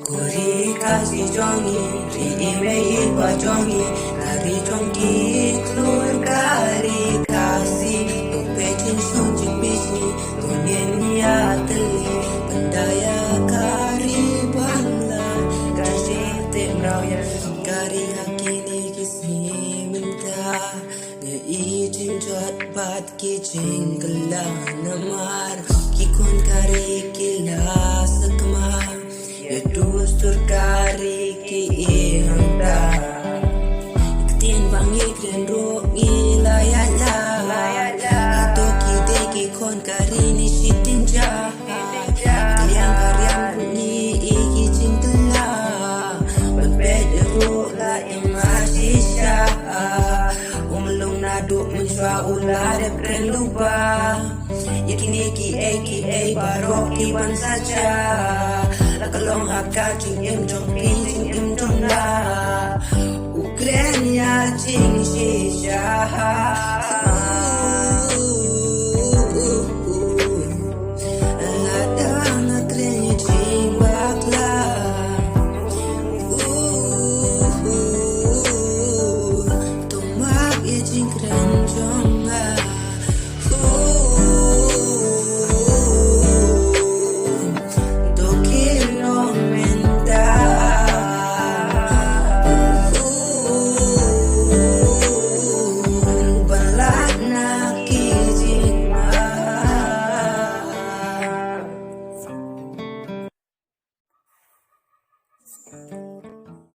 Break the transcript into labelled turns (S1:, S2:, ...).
S1: Kuri kasih jongi, ri imei pa jongi, kari jongi klur kari kasih, tu pekin sunjing bisni, tu nenia teli, pendaya kari bangla, kasih temrau ya, kari hakini kisni minta, ngeijin jot bat kijing kelah namar, kikun kari kilas sekemar. Ya dustur kari ki ihanda Iktin bangi kren rogi layala Itoki deki kon kari ni sitin jah Yang karyam kuni iki cintala Benped ero la masih syah Umlung naduk mensyua ulah depren lupa Yakin eki barok iban saja Kalong haka ching im chong pi ching im chong la Ukraine ching shisha Ladang Ukraine ching bakla Tomak ye ching kren chong la